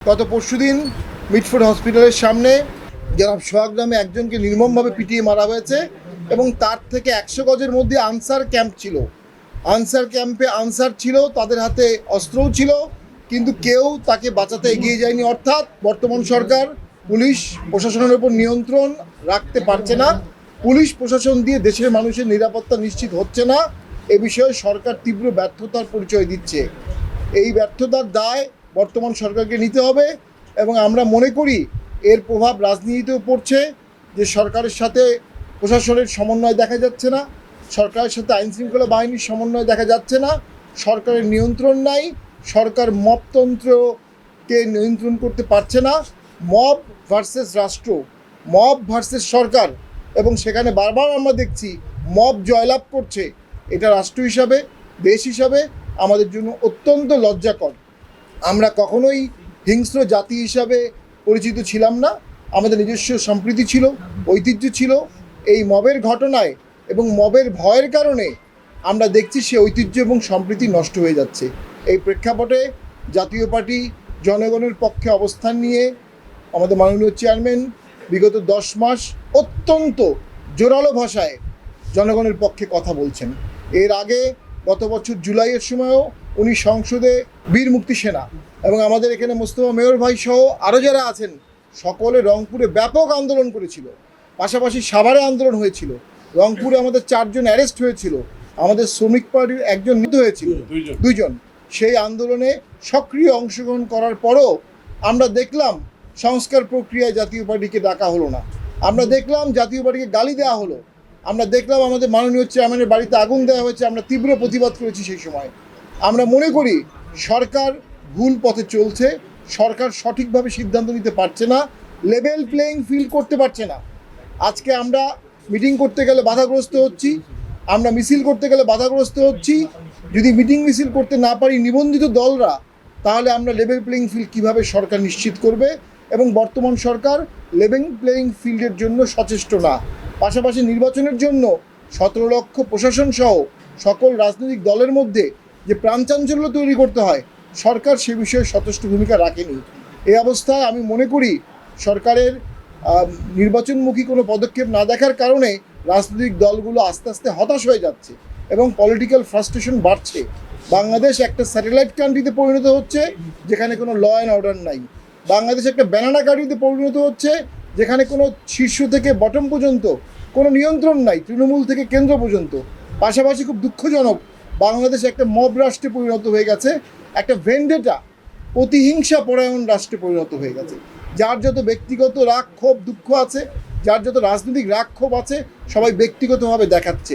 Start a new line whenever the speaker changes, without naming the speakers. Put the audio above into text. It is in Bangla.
গত পরশুদিন মিটফোর্ড হসপিটালের সামনে জনাব সোহাগ নামে একজনকে নির্মমভাবে পিটিয়ে মারা হয়েছে এবং তার থেকে 100 গজের মধ্যে আনসার ক্যাম্প ছিল। আনসার ক্যাম্পে আনসার ছিল, তাদের হাতে অস্ত্রও ছিল, কিন্তু কেউ তাকে বাঁচাতে এগিয়ে যায়নি। অর্থাৎ বর্তমান সরকার পুলিশ প্রশাসনের উপর নিয়ন্ত্রণ রাখতে পারছে না, পুলিশ প্রশাসন দিয়ে দেশের মানুষের নিরাপত্তা নিশ্চিত হচ্ছে না। এ বিষয়ে সরকার তীব্র ব্যর্থতার পরিচয় দিচ্ছে। এই ব্যর্থতার দায় বর্তমান সরকারকে নিতে হবে এবং আমরা মনে করি এর প্রভাব রাজনীতিতেও পড়ছে, যে সরকারের সাথে প্রশাসনের সমন্বয় দেখা যাচ্ছে না, সরকারের সাথে আইনশৃঙ্খলা বাহিনীর সমন্বয় দেখা যাচ্ছে না, সরকারের নিয়ন্ত্রণ নাই, সরকার মবতন্ত্রকে নিয়ন্ত্রণ করতে পারছে না। মব ভার্সেস রাষ্ট্র, মব ভার্সেস সরকার, এবং সেখানে বারবার আমরা দেখছি মব জয়লাভ করছে। এটা রাষ্ট্র হিসাবে, দেশ হিসাবে আমাদের জন্য অত্যন্ত লজ্জাকর। আমরা কখনোই হিংস্র জাতি হিসাবে পরিচিত ছিলাম না, আমাদের নিজস্ব সম্প্রীতি ছিল, ঐতিহ্য ছিল। এই মবের ঘটনায় এবং মবের ভয়ের কারণে আমরা দেখছি সে ঐতিহ্য এবং সম্প্রীতি নষ্ট হয়ে যাচ্ছে। এই প্রেক্ষাপটে জাতীয় পার্টি জনগণের পক্ষে অবস্থান নিয়ে আমাদের মাননীয় চেয়ারম্যান বিগত 10 মাস অত্যন্ত জোরালো ভাষায় জনগণের পক্ষে কথা বলছেন। এর আগে গত বছর জুলাইয়ের সময়ও উনি সংসদে বীর মুক্তি সেনা এবং আমাদের এখানে মোস্তফা মেয়র ভাই সহ আরও যারা আছেন সকলে রংপুরে ব্যাপক আন্দোলন করেছিল, পাশাপাশি সাভারে আন্দোলন হয়েছিল, রংপুরে আমাদের 4 জন অ্যারেস্ট হয়েছিল, আমাদের শ্রমিক পার্টির একজন মৃত হয়েছিল, 2 জন। সেই আন্দোলনে সক্রিয় অংশগ্রহণ করার পরও আমরা দেখলাম সংস্কার প্রক্রিয়ায় জাতীয় পার্টিকে ডাকা হলো না, আমরা দেখলাম জাতীয় পার্টিকে গালি দেওয়া হলো, আমরা দেখলাম আমাদের মাননীয় চেয়ারম্যানের বাড়িতে আগুন দেওয়া হয়েছে। আমরা তীব্র প্রতিবাদ করেছি সেই সময়। আমরা মনে করি সরকার ভুল পথে চলছে, সরকার সঠিকভাবে সিদ্ধান্ত নিতে পারছে না, লেভেল প্লেইং ফিল্ড করতে পারছে না। আজকে আমরা মিটিং করতে গেলে বাধাগ্রস্ত হচ্ছি, আমরা মিছিল করতে গেলে বাধাগ্রস্ত হচ্ছি। যদি মিটিং মিছিল করতে না পারি নিবন্ধিত দলরা, তাহলে আমরা লেভেল প্লেইং ফিল্ড কীভাবে সরকার নিশ্চিত করবে? এবং বর্তমান সরকার লেভেল প্লেইং ফিল্ডের জন্য সচেষ্ট না। পাশাপাশি নির্বাচনের জন্য 17 লক্ষ প্রশাসন সহ সকল রাজনৈতিক দলের মধ্যে যে প্রাণচাঞ্চল্য তৈরি করতে হয়, সরকার সে বিষয়ে যথেষ্ট ভূমিকা রাখেনি। এই অবস্থায় আমি মনে করি সরকারের নির্বাচনমুখী কোনো পদক্ষেপ না দেখার কারণে রাজনৈতিক দলগুলো আস্তে আস্তে হতাশ হয়ে যাচ্ছে এবং পলিটিক্যাল ফ্রাস্ট্রেশন বাড়ছে। বাংলাদেশ একটা স্যাটেলাইট কান্ট্রিতে পরিণত হচ্ছে যেখানে কোনো ল অ্যান্ড অর্ডার নাই। বাংলাদেশ একটা ব্যানানা কান্ট্রিতে পরিণত হচ্ছে যেখানে কোনো শীর্ষ থেকে বটম পর্যন্ত কোনো নিয়ন্ত্রণ নাই, তৃণমূল থেকে কেন্দ্র পর্যন্ত। পাশাপাশি খুব দুঃখজনক, বাংলাদেশ একটা মব রাষ্ট্রে পরিণত হয়ে গেছে, একটা ভেন্ডেটা প্রতিহিংসা পরায়ণ রাষ্ট্রে পরিণত হয়ে গেছে। যার যত ব্যক্তিগত রাগ ক্ষোভ দুঃখ আছে, যার যত রাজনৈতিক রাগ ক্ষোভ আছে, সবাই ব্যক্তিগতভাবে দেখাচ্ছে।